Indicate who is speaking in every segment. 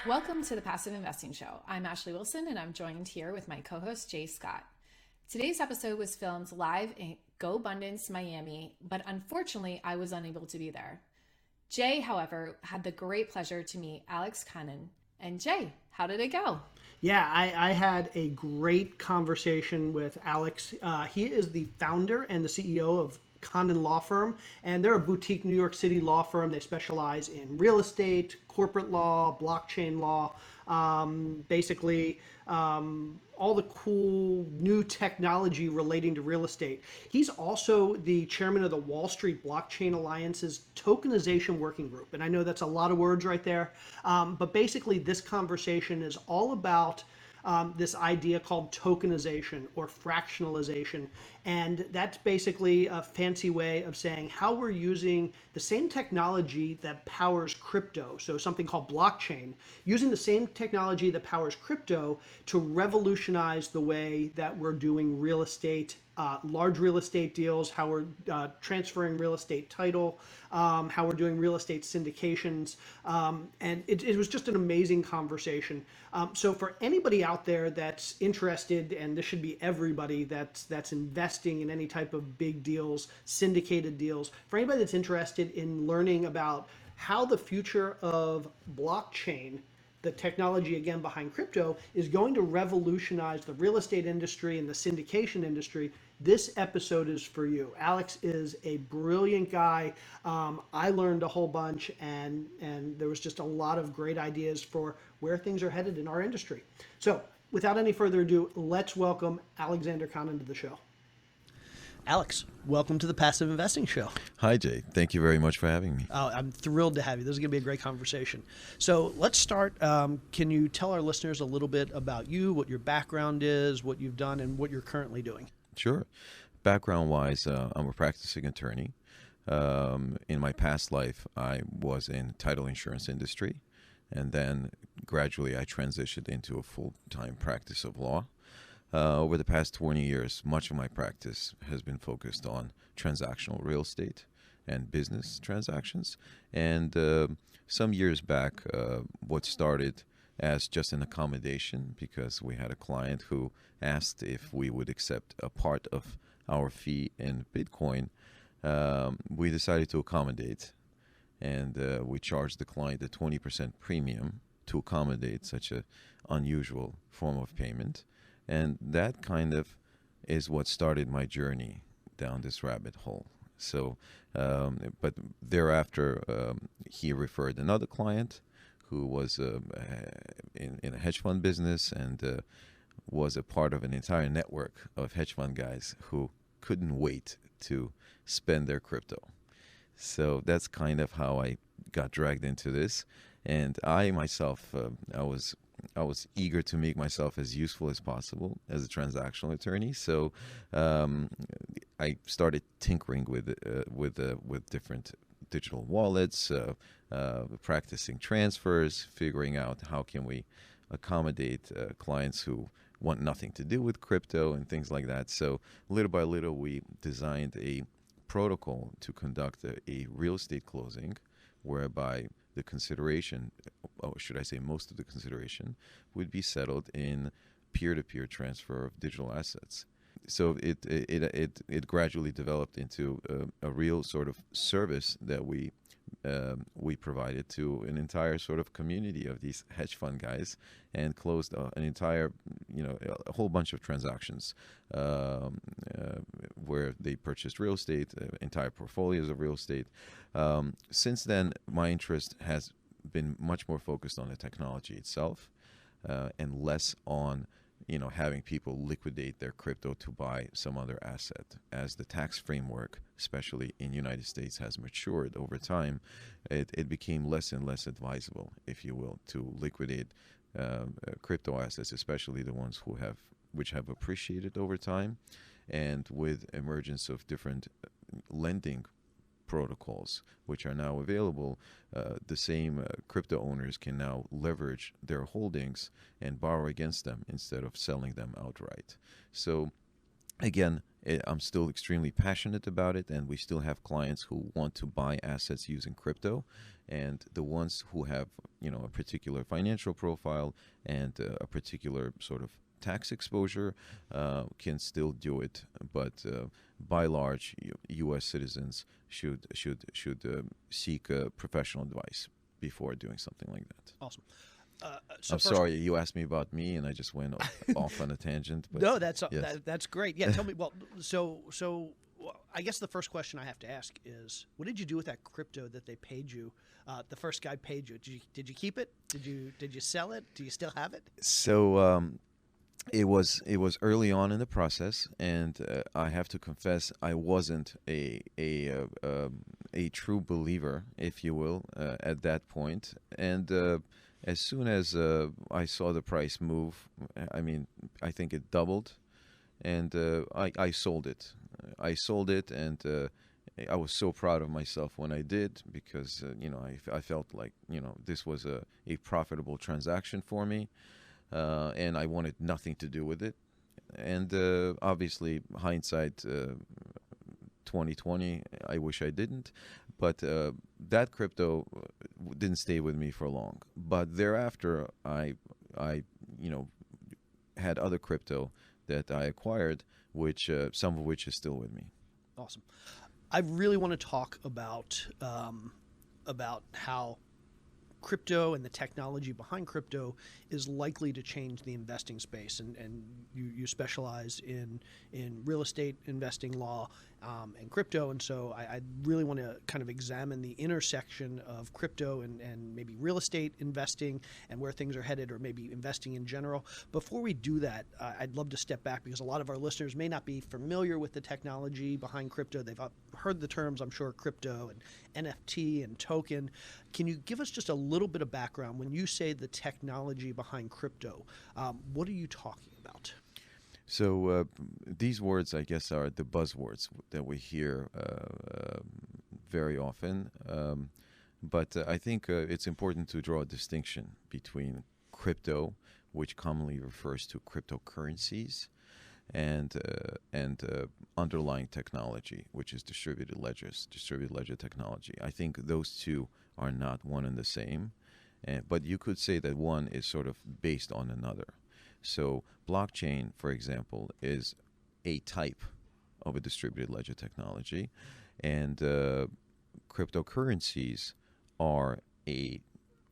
Speaker 1: Welcome to the Passive Investing Show. I'm Ashley Wilson, and I'm joined here with my co-host, Jay Scott. Today's episode was filmed live in Go Abundance, Miami, but unfortunately, I was unable to be there. Jay, however, had the great pleasure to meet Alex Kanen. And Jay, how did it go?
Speaker 2: Yeah, I had a great conversation with Alex. He is the founder and the CEO of Condon Law Firm, and they're a boutique New York City law firm. They specialize in real estate, corporate law, blockchain law, basically all the cool new technology relating to real estate. He's also the chairman of the Wall Street Blockchain Alliance's Tokenization Working Group. And I know that's a lot of words right there, but basically this conversation is all about this idea called tokenization or fractionalization. And that's basically a fancy way of saying how we're using the same technology that powers crypto, so something called blockchain, using the same technology that powers crypto to revolutionize the way that we're doing real estate, large real estate deals, how we're transferring real estate title, how we're doing real estate syndications. And it was just an amazing conversation. So for anybody out there that's interested, and this should be everybody that's investing in any type of big deals, syndicated deals, for anybody that's interested in learning about how the future of blockchain, the technology again behind crypto, is going to revolutionize the real estate industry and the syndication industry, this episode is for you. Alex is a brilliant guy. I learned a whole bunch, and there was just a lot of great ideas for where things are headed in our industry. So without any further ado, let's welcome Alexander Kanen to the show. Alex, welcome to the Passive Investing Show.
Speaker 3: Hi, Jay. Thank you very much for having me.
Speaker 2: Oh, I'm thrilled to have you. This is going to be a great conversation. So let's start. Can you tell our listeners a little bit about you, what your background is, what you've done, and what you're currently doing?
Speaker 3: Sure. Background-wise, I'm a practicing attorney. In my past life, I was in title insurance industry, and then gradually I transitioned into a full-time practice of law. Over the past 20 years, much of my practice has been focused on transactional real estate and business transactions. And some years back, what started as just an accommodation, because we had a client who asked if we would accept a part of our fee in Bitcoin, we decided to accommodate. And we charged the client a 20% premium to accommodate such an unusual form of payment. And that kind of is what started my journey down this rabbit hole. So, but thereafter, he referred another client who was in a hedge fund business and was a part of an entire network of hedge fund guys who couldn't wait to spend their crypto. So that's kind of how I got dragged into this. And I myself, I was eager to make myself as useful as possible as a transactional attorney. So I started tinkering with different digital wallets, practicing transfers, figuring out how can we accommodate clients who want nothing to do with crypto and things like that. So little by little, we designed a protocol to conduct a real estate closing whereby the consideration, or should I say most of the consideration, would be settled in peer-to-peer transfer of digital assets. So it gradually developed into a real sort of service that we provided to an entire sort of community of these hedge fund guys, and closed an entire, a whole bunch of transactions where they purchased real estate, entire portfolios of real estate. Since then, my interest has been much more focused on the technology itself and less on having people liquidate their crypto to buy some other asset. As the tax framework, especially in the United States, has matured over time, it became less and less advisable, if you will, to liquidate crypto assets, especially the ones which have appreciated over time. And with emergence of different lending protocols which are now available, the same crypto owners can now leverage their holdings and borrow against them instead of selling them outright. So again, I'm still extremely passionate about it, and we still have clients who want to buy assets using crypto, and the ones who have, a particular financial profile and a particular sort of tax exposure can still do it. But by large, U.S. citizens should seek professional advice before doing something like that.
Speaker 2: Awesome.
Speaker 3: I'm sorry, you asked me about me, and I just went off on a tangent. But
Speaker 2: No, that's
Speaker 3: yes.
Speaker 2: that's great. Yeah, tell me. Well, I guess the first question I have to ask is, what did you do with that crypto that they paid you? The first guy paid you. Did you keep it? Did you sell it? Do you still have it?
Speaker 3: So it was early on in the process, and I have to confess I wasn't a true believer, if you will, at that point. And as soon as I saw the price move, I mean, I think it doubled, and I sold it. I sold it, and I was so proud of myself when I did, because I felt like this was a profitable transaction for me, and I wanted nothing to do with it. And obviously, hindsight 2020, I wish I didn't. But that crypto didn't stay with me for long. But thereafter, I had other crypto that I acquired, which some of which is still with me.
Speaker 2: Awesome. I really want to talk about how crypto and the technology behind crypto is likely to change the investing space, and you specialize in real estate investing law and crypto, and so I really want to kind of examine the intersection of crypto and maybe real estate investing and where things are headed, or maybe investing in general. Before we do that, I'd love to step back, because a lot of our listeners may not be familiar with the technology behind crypto. They've heard the terms, I'm sure, crypto and NFT and token. Can you give us just a little bit of background? When you say the technology behind crypto, what are you talking about?
Speaker 3: So these words, I guess, are the buzzwords that we hear very often. But I think it's important to draw a distinction between crypto, which commonly refers to cryptocurrencies, and underlying technology, which is distributed ledger technology. I think those two are not one and the same, but you could say that one is sort of based on another. So blockchain, for example, is a type of a distributed ledger technology, and cryptocurrencies are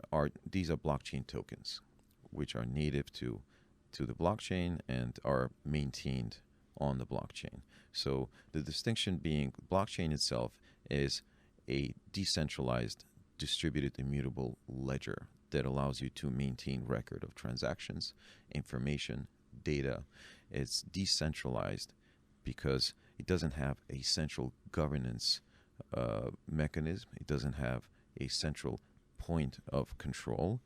Speaker 3: blockchain tokens, which are native to the blockchain and are maintained on the blockchain. So the distinction being, blockchain itself is a decentralized, distributed, immutable ledger that allows you to maintain record of transactions, information, data. It's decentralized because it doesn't have a central governance mechanism. It doesn't have a central point of control.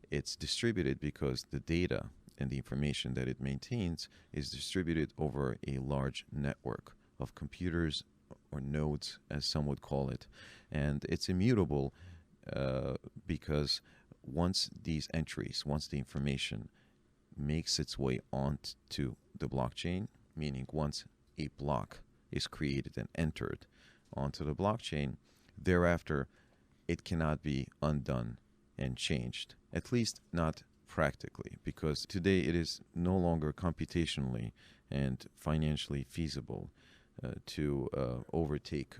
Speaker 3: It's distributed because the data and the information that it maintains is distributed over a large network of computers, or nodes, as some would call it. And it's immutable because once the information makes its way onto the blockchain, meaning once a block is created and entered onto the blockchain, thereafter it cannot be undone and changed, at least not practically, because today it is no longer computationally and financially feasible to overtake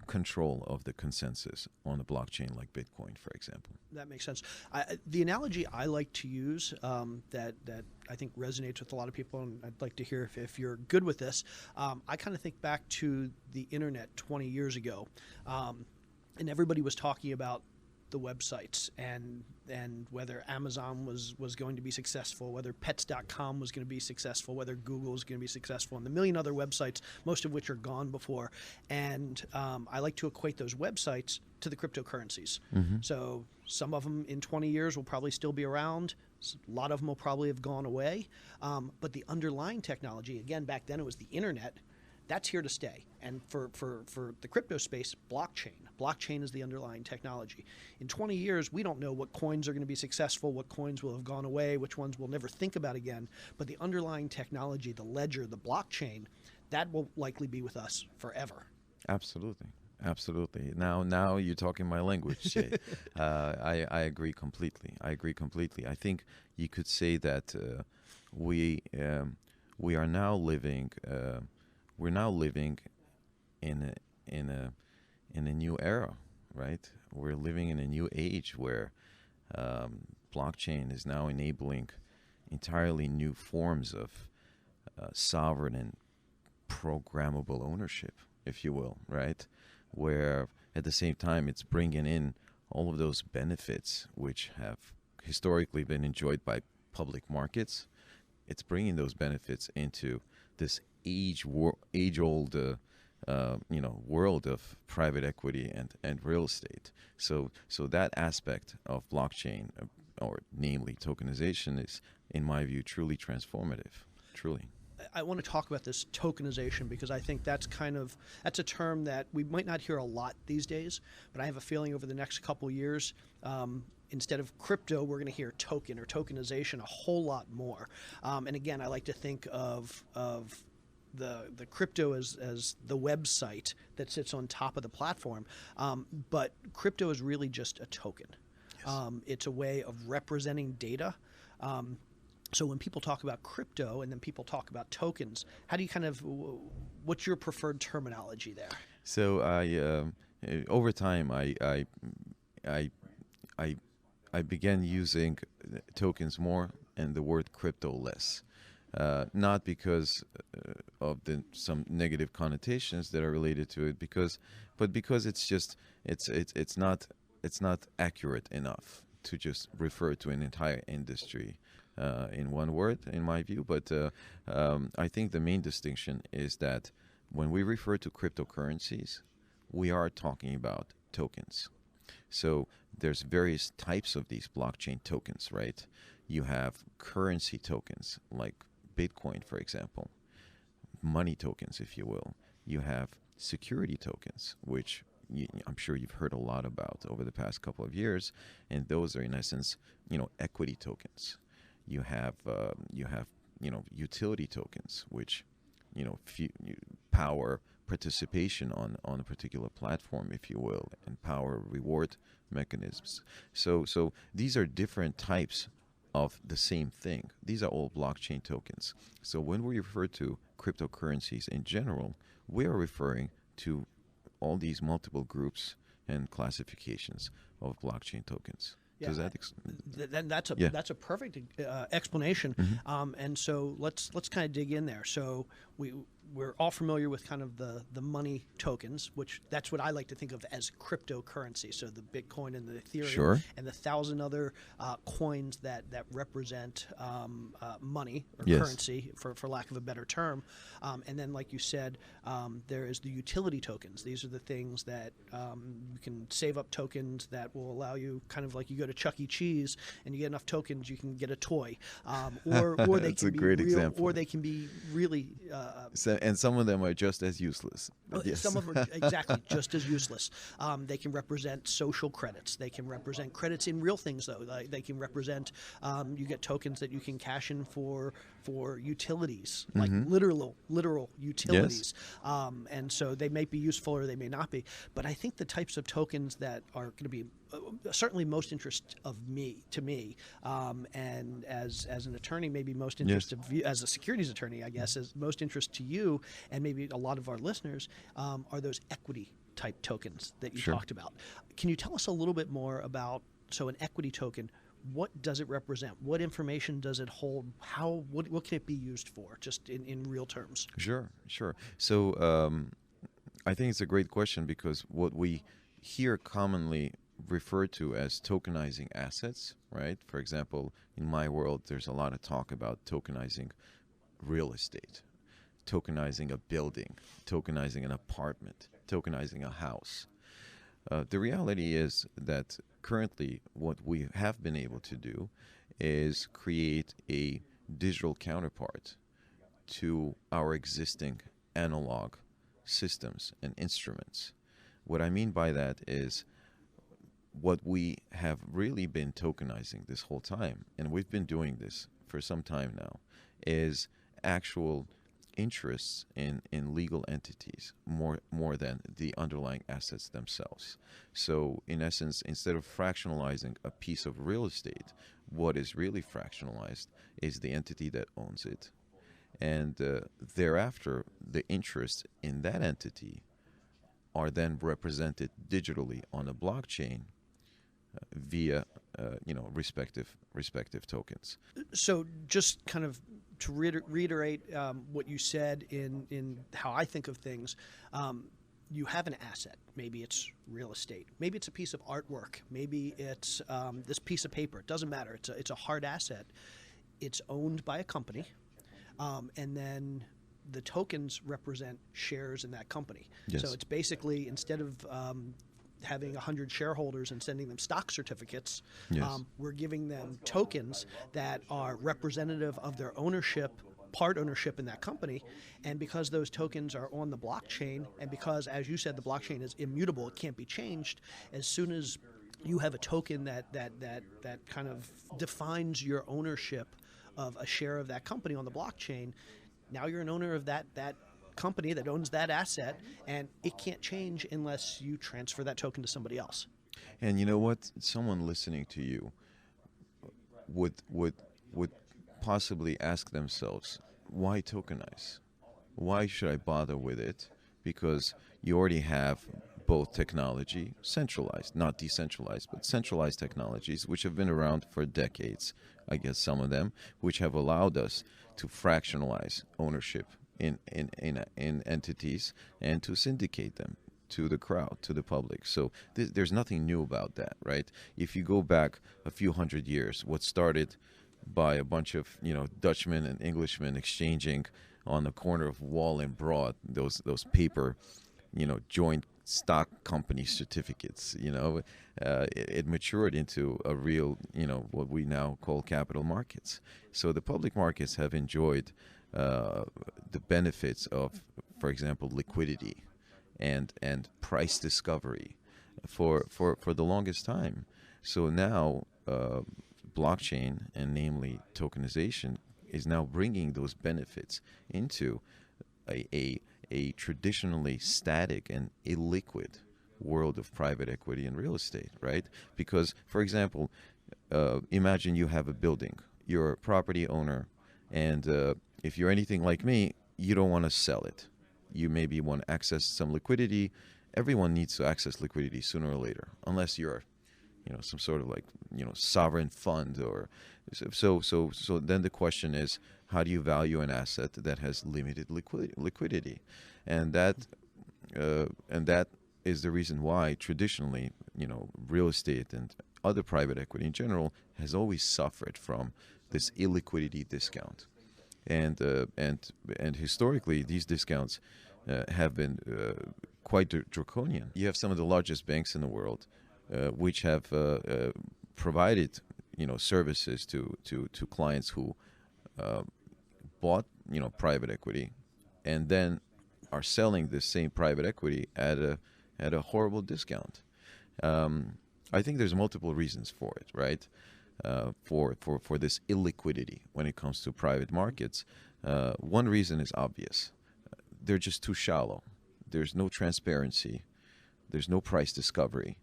Speaker 3: control of the consensus on a blockchain like Bitcoin, for example.
Speaker 2: That makes sense. The analogy I like to use that I think resonates with a lot of people, and I'd like to hear if you're good with this, I kind of think back to the internet 20 years ago, and everybody was talking about the websites and whether Amazon was going to be successful, whether pets.com was going to be successful, whether Google was going to be successful, and the million other websites, most of which are gone before. And I like to equate those websites to the cryptocurrencies. Mm-hmm. So some of them in 20 years will probably still be around. A lot of them will probably have gone away. But the underlying technology, again, back then it was the internet. That's here to stay. And for the crypto space, blockchain is the underlying technology. In 20 years, we don't know what coins are going to be successful, what coins will have gone away, which ones we'll never think about again. But the underlying technology, the ledger, the blockchain, that will likely be with us forever.
Speaker 3: Absolutely. Absolutely. Now you're talking my language, Jay. I agree completely. I think you could say that we are now living in a new era, right? We're living in a new age where blockchain is now enabling entirely new forms of sovereign and programmable ownership, if you will, right? Where at the same time it's bringing in all of those benefits which have historically been enjoyed by public markets. It's bringing those benefits into this age-old world of private equity and real estate. So that aspect of blockchain, or namely tokenization, is, in my view, truly transformative. Truly.
Speaker 2: I want to talk about this tokenization because I think that's a term that we might not hear a lot these days, but I have a feeling over the next couple years, instead of crypto, we're going to hear token or tokenization a whole lot more. And again, I like to think of the crypto as the website that sits on top of the platform, but crypto is really just a token. Yes. It's a way of representing data. So when people talk about crypto and then people talk about tokens, how do you what's your preferred terminology there?
Speaker 3: So over time, I began using tokens more and the word crypto less. Not because of some negative connotations that are related to it, but because it's not accurate enough to just refer to an entire industry in one word, in my view. But I think the main distinction is that when we refer to cryptocurrencies, we are talking about tokens. So there's various types of these blockchain tokens, right? You have currency tokens like Bitcoin, for example, money tokens, if you will. You have security tokens, which I'm sure you've heard a lot about over the past couple of years, and those are in essence, equity tokens. You have utility tokens, which power participation on a particular platform, if you will, and power reward mechanisms. So these are different types of the same thing. These are all blockchain tokens. So when we refer to cryptocurrencies in general, we are referring to all these multiple groups and classifications of blockchain tokens.
Speaker 2: Yeah, that's a perfect explanation.
Speaker 3: Mm-hmm.
Speaker 2: And so let's kind of dig in there. So we're all familiar with kind of the money tokens, which that's what I like to think of as cryptocurrency. So the Bitcoin and the Ethereum,
Speaker 3: sure,
Speaker 2: and the 1,000 other coins that represent money or
Speaker 3: yes,
Speaker 2: currency, for lack of a better term. And then, like you said, there is the utility tokens. These are the things that you can save up tokens that will allow you, kind of like you go to Chuck E. Cheese and you get enough tokens, you can get a toy, or they can be real, example. Or they can be really.
Speaker 3: And some of them are just as useless.
Speaker 2: Yes. Some of them are exactly just as useless. They can represent social credits. They can represent credits in real things, though. They can represent. You get tokens that you can cash in for utilities, like literal utilities. Yes. And so they may be useful or they may not be. But I think the types of tokens that are going to be certainly most interest to me, and as an attorney, maybe most interest of you, as a securities attorney, I guess, as most interest to you, and maybe a lot of our listeners, are those equity type tokens that you talked about. Can you tell us a little bit more about an equity token? What does it represent? What information does it hold? What can it be used for, just in real terms?
Speaker 3: Sure. So I think it's a great question, because what we hear commonly referred to as tokenizing assets, right? For example, in my world, there's a lot of talk about tokenizing real estate, tokenizing a building, tokenizing an apartment, tokenizing a house. The reality is that currently what we have been able to do is create a digital counterpart to our existing analog systems and instruments. What I mean by that is what we have really been tokenizing this whole time, and we've been doing this for some time now, is actual interests in legal entities more than the underlying assets themselves. So in essence, instead of fractionalizing a piece of real estate, what is really fractionalized is the entity that owns it. And thereafter, the interests in that entity are then represented digitally on a blockchain via respective tokens.
Speaker 2: So just kind of to reiterate what you said in how I think of things, you have an asset. Maybe it's real estate. Maybe it's a piece of artwork. Maybe it's this piece of paper. It doesn't matter. It's a hard asset. It's owned by a company, and then the tokens represent shares in that company.
Speaker 3: Yes.
Speaker 2: So it's basically, instead of having 100 shareholders and sending them stock certificates,
Speaker 3: Yes.
Speaker 2: we're giving them tokens that are representative of their ownership, part ownership in that company. And because those tokens are on the blockchain, and because, as you said, the blockchain is immutable, it can't be changed, as soon as you have a token that kind of defines your ownership of a share of that company on the blockchain, now you're an owner of that company that owns that asset, and it can't change unless you transfer that token to somebody else.
Speaker 3: And you know what? Someone listening to you would possibly ask themselves, why tokenize? Why should I bother with it? Because you already have both technology, centralized, not decentralized, but centralized technologies, which have been around for decades, I guess some of them, which have allowed us to fractionalize ownership in entities and to syndicate them to the crowd, to the public. So there's nothing new about that, right? If you go back a few hundred years, what started by a bunch of Dutchmen and Englishmen exchanging on the corner of Wall and Broad those paper joint stock company certificates, it matured into a real what we now call capital markets. So the public markets have enjoyed the benefits of, for example, liquidity and price discovery for the longest time. So now blockchain, and namely tokenization, is now bringing those benefits into a traditionally static and illiquid world of private equity and real estate, right? Because, for example, imagine you have a building, you're a property owner, and if you're anything like me, you don't want to sell it. You maybe want to access some liquidity. Everyone needs to access liquidity sooner or later, unless you're, some sort of sovereign fund or so. Then the question is, how do you value an asset that has limited liquidity? And that is the reason why traditionally, real estate and other private equity in general has always suffered from this illiquidity discount. And historically, these discounts have been quite draconian. You have some of the largest banks in the world, which have provided services to clients who bought private equity, and then are selling this same private equity at a horrible discount. I think there's multiple reasons for it, right? For this illiquidity when it comes to private markets. One reason is obvious. They're just too shallow. There's no transparency. There's no price discovery.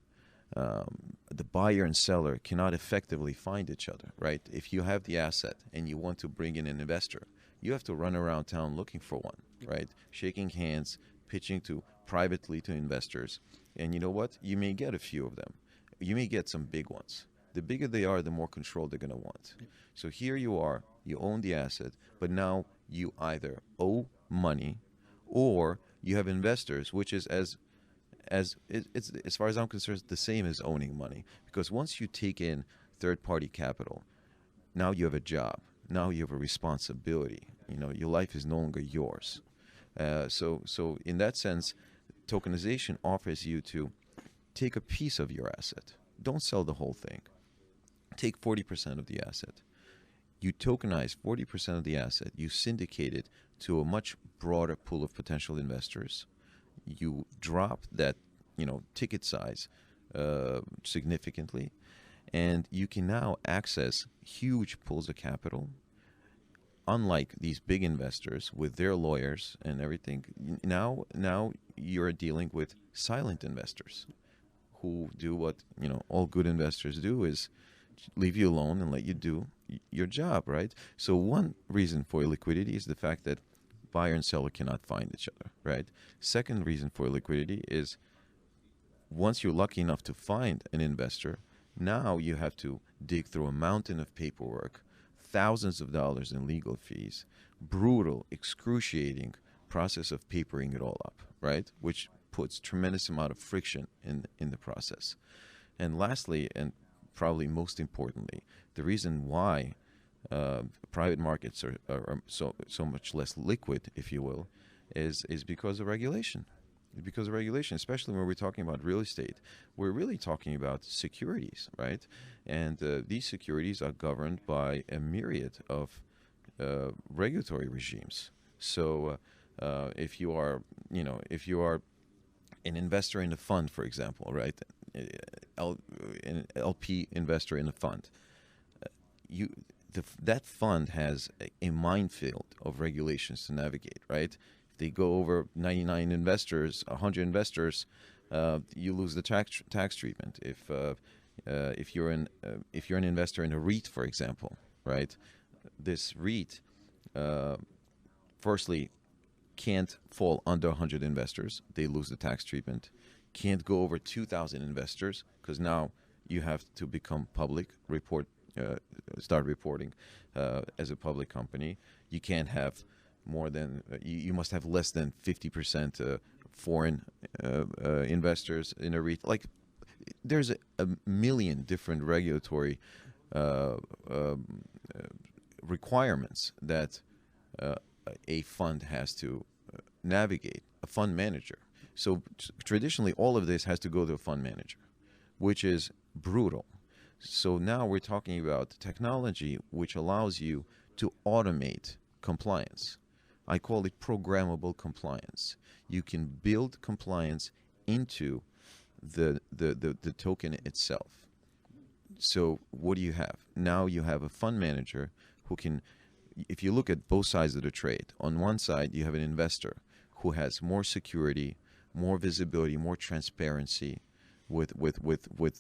Speaker 3: The buyer and seller cannot effectively find each other, right? If you have the asset and you want to bring in an investor, you have to run around town looking for one, right? Shaking hands, pitching privately to investors. And you know what? You may get a few of them. You may get some big ones. The bigger they are, the more control they're going to want. So here you are, you own the asset, but now you either owe money or you have investors, which is it's as far as I'm concerned, the same as owning money. Because once you take in third-party capital, now you have a job. Now you have a responsibility. Your life is no longer yours. So in that sense, tokenization offers you to take a piece of your asset. Don't sell the whole thing. Take 40% of the asset. You tokenize 40% of the asset. You syndicate it to a much broader pool of potential investors. You drop that, ticket size significantly, and you can now access huge pools of capital. Unlike these big investors with their lawyers and everything, now you're dealing with silent investors who do what all good investors do, is leave you alone and let you do your job, right? So one reason for liquidity is the fact that buyer and seller cannot find each other, right? Second reason for liquidity is once you're lucky enough to find an investor, now you have to dig through a mountain of paperwork, thousands of dollars in legal fees, brutal, excruciating process of papering it all up, right? Which puts tremendous amount of friction in the process. And lastly, and probably most importantly, the reason why private markets are so much less liquid, if you will, is because of regulation. Because of regulation, especially when we're talking about real estate, we're really talking about securities, right? And these securities are governed by a myriad of regulatory regimes. So if you are an investor in a fund, for example, right? An LP investor in a fund, that fund has a minefield of regulations to navigate, right? If they go over 99 investors, 100 investors, you lose the tax treatment. If you're an investor in a REIT, for example, right? This REIT, firstly, can't fall under 100 investors. They lose the tax treatment. Can't go over 2,000 investors because now you have to become public, start reporting as a public company. You can't have more than, you must have less than 50% foreign investors in a REIT. Like, there's a million different regulatory requirements that a fund has to navigate, a fund manager. So traditionally, all of this has to go to a fund manager, which is brutal. So now we're talking about technology which allows you to automate compliance. I call it programmable compliance. You can build compliance into the token itself. So what do you have? Now you have a fund manager who can, if you look at both sides of the trade, on one side you have an investor who has more security, more visibility, more transparency with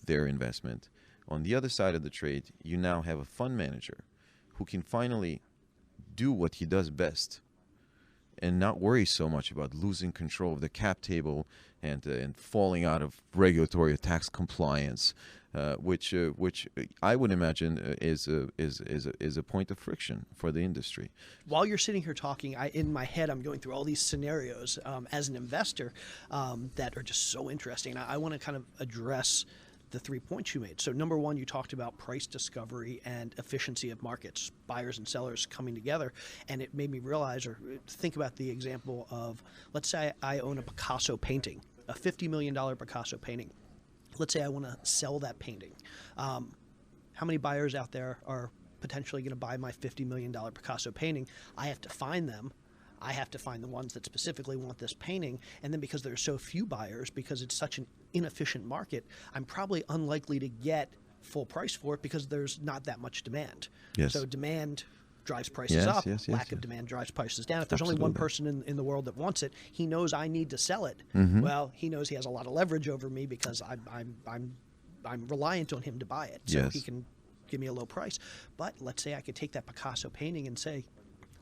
Speaker 3: their investment. On the other side of the trade, you now have a fund manager who can finally do what he does best and not worry so much about losing control of the cap table and falling out of regulatory or tax compliance, which I would imagine is a point of friction for the industry.
Speaker 2: While you're sitting here talking, in my head I'm going through all these scenarios as an investor that are just so interesting. I want to kind of address the 3 points you made. So number one, you talked about price discovery and efficiency of markets, buyers and sellers coming together. And it made me realize or think about the example of, let's say I own a Picasso painting, a $50 million Picasso painting. Let's say I want to sell that painting. How many buyers out there are potentially going to buy my $50 million Picasso painting? I have to find them. I have to find the ones that specifically want this painting. And then because there's so few buyers, because it's such an inefficient market, I'm probably unlikely to get full price for it because there's not that much demand.
Speaker 3: Yes.
Speaker 2: So demand drives prices up. Lack of demand drives prices down. If there's only one person in the world that wants it, he knows I need to sell it. Mm-hmm. Well, he knows he has a lot of leverage over me because I'm reliant on him to buy it. So he can give me a low price. But let's say I could take that Picasso painting and say,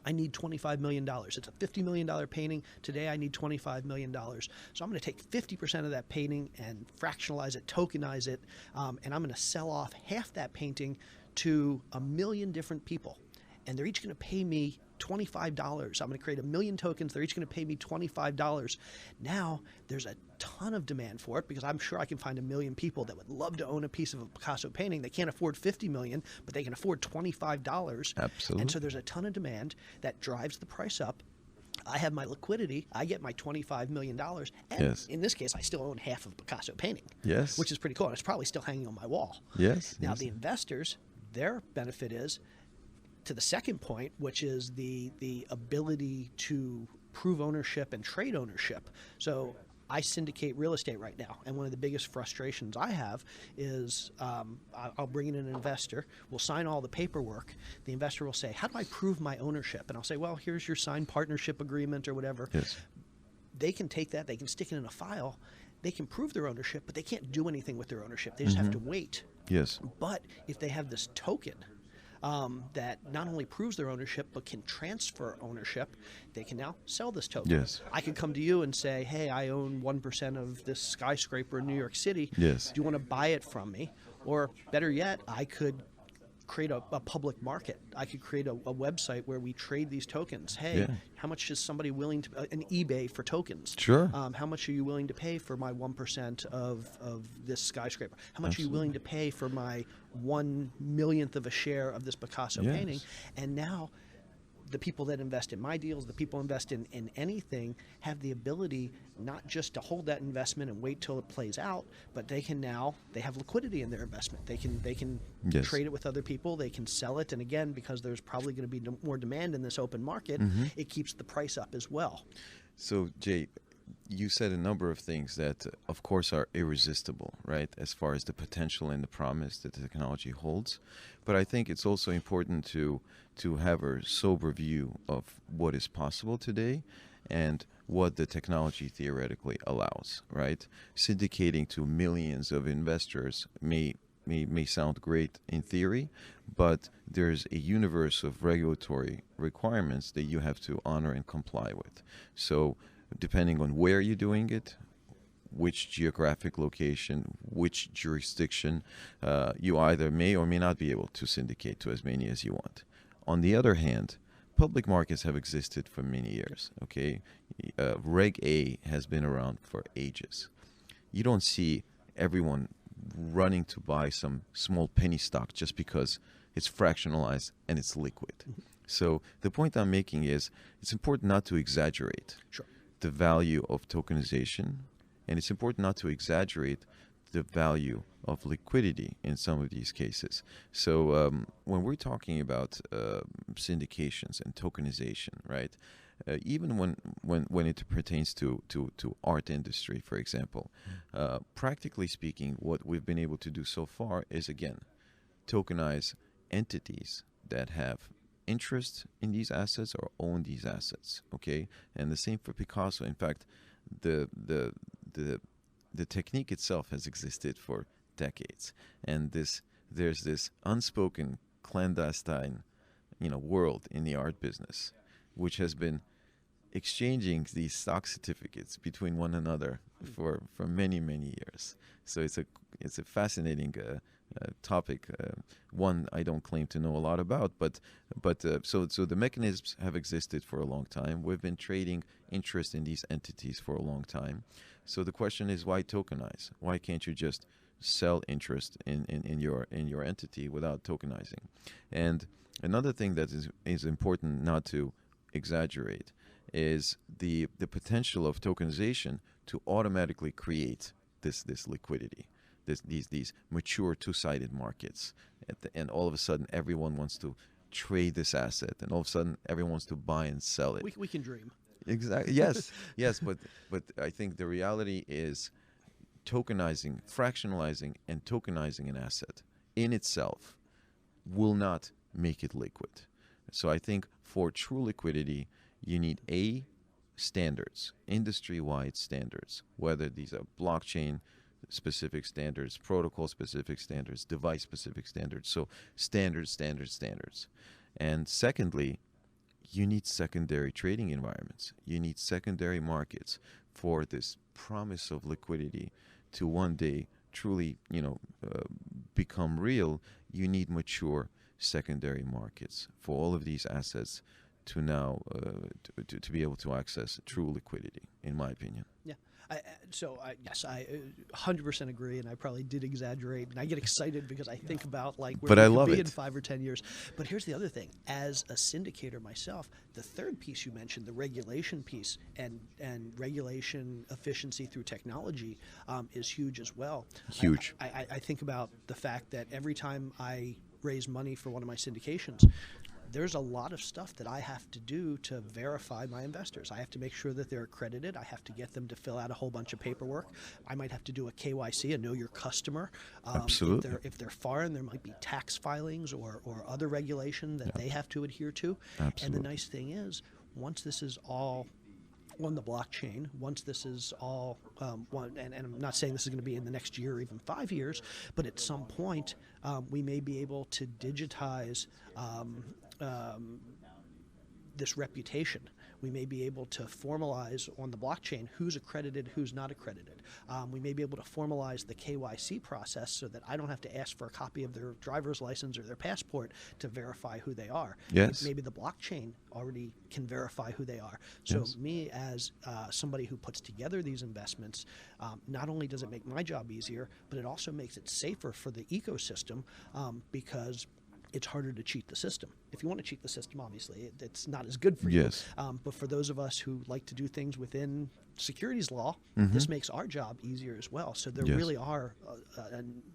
Speaker 2: I need $25 million. It's a $50 million painting. Today I need $25 million. So I'm going to take 50% of that painting and fractionalize it, tokenize it, and I'm going to sell off half that painting to 1 million different people. And they're each going to pay me $25. I'm going to create 1 million tokens. They're each going to pay me $25. Now there's a ton of demand for it because I'm sure I can find 1 million people that would love to own a piece of a Picasso painting. They can't afford $50 million, but they can afford $25.
Speaker 3: Absolutely.
Speaker 2: And so there's a ton of demand that drives the price up. I have my liquidity. I get my $25 million. And in this case, I still own half of a Picasso painting.
Speaker 3: Yes.
Speaker 2: Which is pretty cool. And it's probably still hanging on my wall.
Speaker 3: Yes.
Speaker 2: Now the investors, their benefit is, to the second point, which is the ability to prove ownership and trade ownership. So I syndicate real estate right now, and one of the biggest frustrations I have is I'll bring in an investor, we'll sign all the paperwork, the investor will say, how do I prove my ownership? And I'll say, well, here's your signed partnership agreement or whatever.
Speaker 3: Yes.
Speaker 2: They can take that, they can stick it in a file, they can prove their ownership, but they can't do anything with their ownership. They just have to wait.
Speaker 3: Yes.
Speaker 2: But if they have this token that not only proves their ownership but can transfer ownership, they can now sell this token.
Speaker 3: Yes.
Speaker 2: I could come to you and say, hey, I own 1% of this skyscraper in New York City.
Speaker 3: Yes.
Speaker 2: Do you want to buy it from me? Or better yet, I could create a public market. I could create a website where we trade these tokens. Hey, how much is somebody willing to, an eBay for tokens?
Speaker 3: Sure.
Speaker 2: How much are you willing to pay for my 1% of this skyscraper? How much are you willing to pay for my 1/1,000,000th of a share of this Picasso painting? And now the people that invest in my deals, the people invest in anything, have the ability not just to hold that investment and wait till it plays out, but they have liquidity in their investment. They can trade it with other people. They can sell it. And again, because there's probably going to be more demand in this open market, it keeps the price up as well.
Speaker 3: So, Jay, you said a number of things that, of course, are irresistible, right, as far as the potential and the promise that the technology holds. But I think it's also important to have a sober view of what is possible today and what the technology theoretically allows, right? Syndicating to millions of investors may sound great in theory, but there's a universe of regulatory requirements that you have to honor and comply with. So depending on where you're doing it, which geographic location, which jurisdiction, you either may or may not be able to syndicate to as many as you want. On the other hand, public markets have existed for many years, okay? Reg A has been around for ages. You don't see everyone running to buy some small penny stock just because it's fractionalized and it's liquid. So the point I'm making is it's important not to exaggerate the value of tokenization, and it's important not to exaggerate the value of liquidity in some of these cases. So when we're talking about syndications and tokenization, right? Even when it pertains to art industry, for example, practically speaking, what we've been able to do so far is, again, tokenize entities that have interest in these assets or own these assets, okay? And the same for Picasso. In fact, the technique itself has existed for decades, and there's this unspoken clandestine, world in the art business, which has been exchanging these stock certificates between one another for many years. So it's a fascinating topic, one I don't claim to know a lot about, but so the mechanisms have existed for a long time. We've been trading interest in these entities for a long time. So the question is, why tokenize? Why can't you just sell interest in your entity without tokenizing? And another thing that is important not to exaggerate is the potential of tokenization to automatically create this liquidity, these mature two-sided markets, and all of a sudden everyone wants to trade this asset, and all of a sudden everyone wants to buy and sell it.
Speaker 2: We can dream.
Speaker 3: Exactly. Yes. But I think the reality is tokenizing, fractionalizing, and tokenizing an asset in itself will not make it liquid. So I think for true liquidity, you need standards, industry-wide standards, whether these are blockchain-specific standards, protocol-specific standards, device-specific standards. So standards. And secondly, you need secondary trading environments. You need secondary markets for this promise of liquidity to one day truly, become real. You need mature secondary markets for all of these assets to now to be able to access true liquidity, in my opinion.
Speaker 2: Yeah. Yes, I 100% agree, and I probably did exaggerate, and I get excited because I think about where we could be in 5 or 10 years. But here's the other thing: as a syndicator myself, the third piece you mentioned, the regulation piece, and regulation efficiency through technology, is huge as well.
Speaker 3: Huge.
Speaker 2: I think about the fact that every time I raise money for one of my syndications, there's a lot of stuff that I have to do to verify my investors. I have to make sure that they're accredited. I have to get them to fill out a whole bunch of paperwork. I might have to do a KYC, a know your customer.
Speaker 3: Absolutely.
Speaker 2: If they're foreign, there might be tax filings or other regulation that they have to adhere to.
Speaker 3: Absolutely.
Speaker 2: And the nice thing is, once this is all on the blockchain, once this is all and I'm not saying this is going to be in the next year or even 5 years, but at some point we may be able to digitize this reputation. We may be able to formalize on the blockchain who's accredited, who's not accredited. We may be able to formalize the KYC process so that I don't have to ask for a copy of their driver's license or their passport to verify who they are.
Speaker 3: Yes.
Speaker 2: Maybe the blockchain already can verify who they are. So
Speaker 3: Yes.
Speaker 2: me as somebody who puts together these investments, not only does it make my job easier, but it also makes it safer for the ecosystem because it's harder to cheat the system. If you want to cheat the system, obviously, it's not as good for
Speaker 3: Yes.
Speaker 2: you. But for those of us who like to do things within securities law, this makes our job easier as well. So there
Speaker 3: Yes.
Speaker 2: really are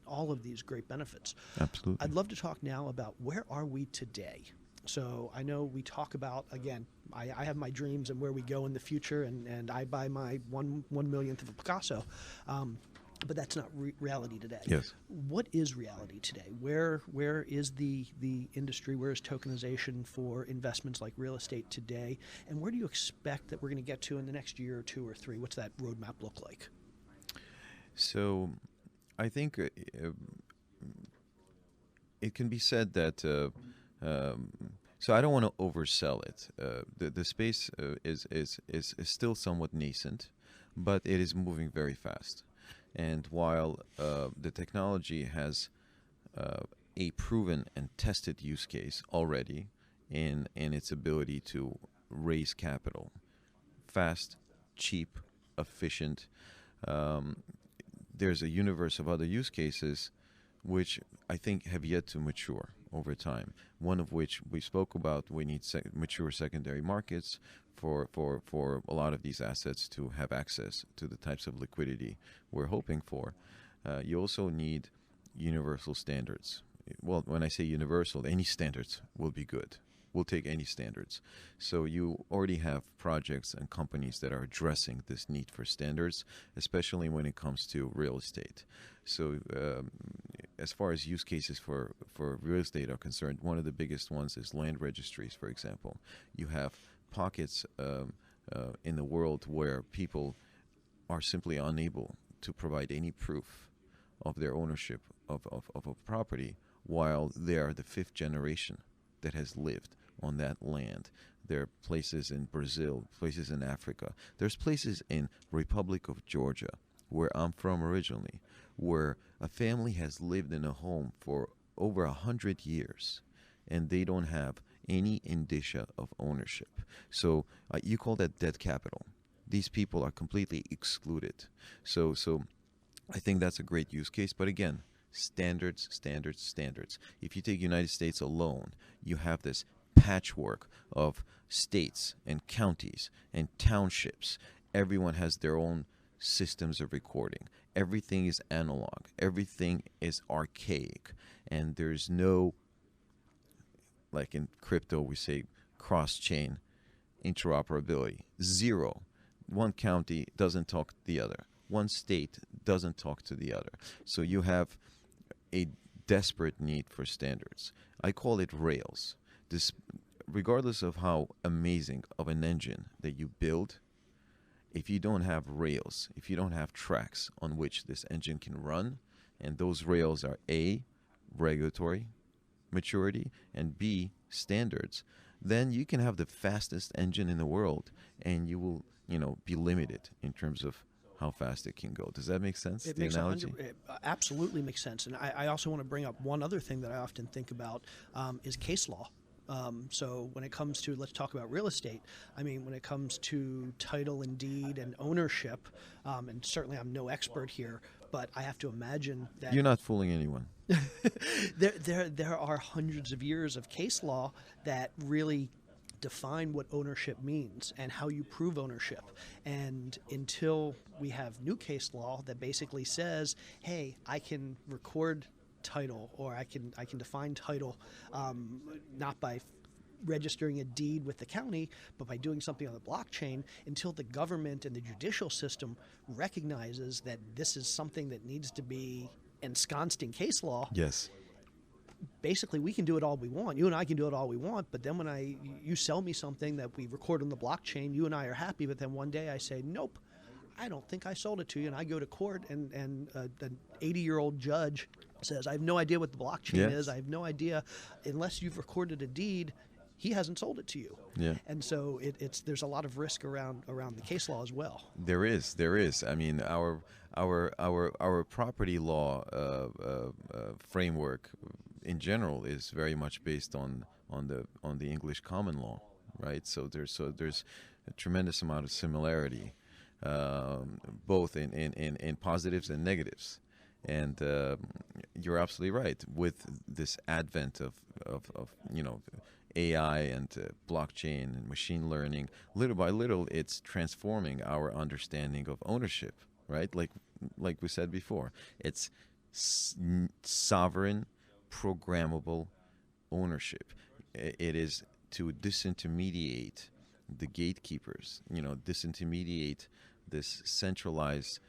Speaker 2: all of these great benefits.
Speaker 3: Absolutely.
Speaker 2: I'd love to talk now about where are we today? So I know we talk about, again, I have my dreams and where we go in the future, and I buy my one millionth of a Picasso. But that's not reality today.
Speaker 3: Yes.
Speaker 2: What is reality today? Where is the industry? Where is tokenization for investments like real estate today? And where do you expect that we're going to get to in the next year or 2 or 3? What's that roadmap look like?
Speaker 3: So I think it can be said that, so I don't want to oversell it. The space is still somewhat nascent, but it is moving very fast. And while the technology has a proven and tested use case already in its ability to raise capital, fast, cheap, efficient, there's a universe of other use cases which I think have yet to mature over time. One of which we spoke about, we need mature secondary markets for a lot of these assets to have access to the types of liquidity we're hoping for. You also need universal standards. Well, when I say universal, any standards will be good. We'll take any standards. So you already have projects and companies that are addressing this need for standards, especially when it comes to real estate. So as far as use cases for real estate are concerned, one of the biggest ones is land registries, for example. You have pockets in the world where people are simply unable to provide any proof of their ownership of a property while they are the 5th generation that has lived on that land. There are places in Brazil, places in Africa. There's places in Republic of Georgia, where I'm from originally, where a family has lived in a home for over 100 years, and they don't have any indicia of ownership. So you call that dead capital. These people are completely excluded. So I think that's a great use case. But again, standards. If you take United States alone, you have this patchwork of states and counties and townships. Everyone has their own systems of recording. Everything is analog. Everything is archaic. And there's no, like in crypto, we say cross-chain interoperability. Zero. One county doesn't talk to the other. One state doesn't talk to the other. So you have a desperate need for standards. I call it Rails. This, regardless of how amazing of an engine that you build, if you don't have rails, if you don't have tracks on which this engine can run, and those rails are A, regulatory maturity, and B, standards, then you can have the fastest engine in the world, and you will, be limited in terms of how fast it can go. Does that make sense?
Speaker 2: It
Speaker 3: the
Speaker 2: makes
Speaker 3: analogy?
Speaker 2: it absolutely makes sense. And I also want to bring up one other thing that I often think about is case law. So when it comes to, let's talk about real estate, when it comes to title and deed and ownership, and certainly I'm no expert here, but I have to imagine that
Speaker 3: You're not fooling anyone.
Speaker 2: there are hundreds of years of case law that really define what ownership means and how you prove ownership. And until we have new case law that basically says, hey, I can record title, or I can define title not by registering a deed with the county, but by doing something on the blockchain, until the government and the judicial system recognizes that this is something that needs to be ensconced in case law.
Speaker 3: Yes.
Speaker 2: Basically, we can do it all we want. You and I can do it all we want, but then when you sell me something that we record on the blockchain, you and I are happy, but then one day I say, nope, I don't think I sold it to you, and I go to court, and an 80-year-old judge says, I have no idea what the blockchain is. I have no idea. Unless you've recorded a deed, he hasn't sold it to you.
Speaker 3: Yeah.
Speaker 2: And so there's a lot of risk around the case law as well.
Speaker 3: There is. I mean, our property law framework in general is very much based on the English common law, right? So there's a tremendous amount of similarity, both in positives and negatives. And you're absolutely right. With this advent of AI and blockchain and machine learning, little by little, it's transforming our understanding of ownership, right? Like we said before, it's sovereign, programmable ownership. It is to disintermediate the gatekeepers, disintermediate this centralized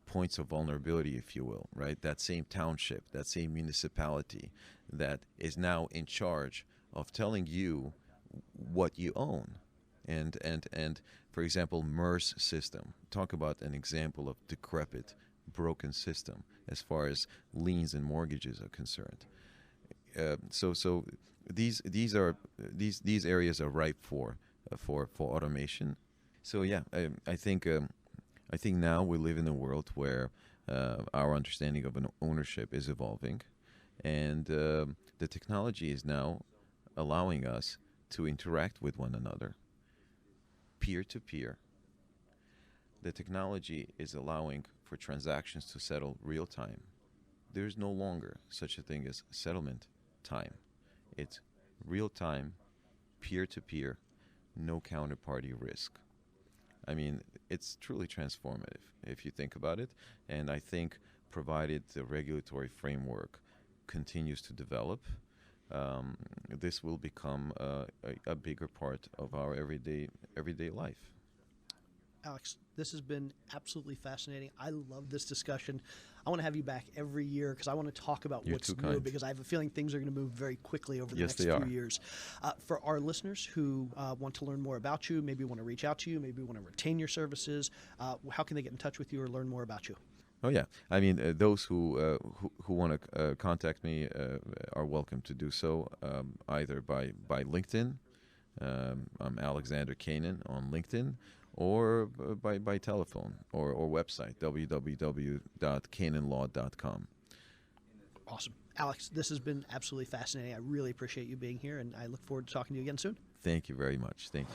Speaker 3: points of vulnerability, if you will, right? That same township, that same municipality that is now in charge of telling you what you own. And for example, MERS system. Talk about an example of decrepit, broken system as far as liens and mortgages are concerned. So these areas are ripe for automation. So yeah, I think now we live in a world where our understanding of an ownership is evolving, and the technology is now allowing us to interact with one another, peer to peer. The technology is allowing for transactions to settle real time. There's no longer such a thing as settlement time. It's real time, peer to peer, no counterparty risk. I mean, it's truly transformative if you think about it. And I think provided the regulatory framework continues to develop, this will become a bigger part of our everyday life.
Speaker 2: Alex, this has been absolutely fascinating. I love this discussion. I want to have you back every year because I want to talk about
Speaker 3: You're
Speaker 2: what's
Speaker 3: too
Speaker 2: new,
Speaker 3: kind.
Speaker 2: because I have a feeling things are going to move very quickly over the
Speaker 3: Yes,
Speaker 2: next
Speaker 3: they
Speaker 2: few
Speaker 3: are.
Speaker 2: years. For our listeners who want to learn more about you, maybe want to reach out to you, maybe want to retain your services, how can they get in touch with you or learn more about you?
Speaker 3: Oh yeah, I mean those who want to contact me are welcome to do so, either by LinkedIn. I'm Alexander Kanen on LinkedIn, or by telephone or website, www.kanenlaw.com.
Speaker 2: Awesome. Alex, this has been absolutely fascinating. I really appreciate you being here, and I look forward to talking to you again soon.
Speaker 3: Thank you very much. Thank you.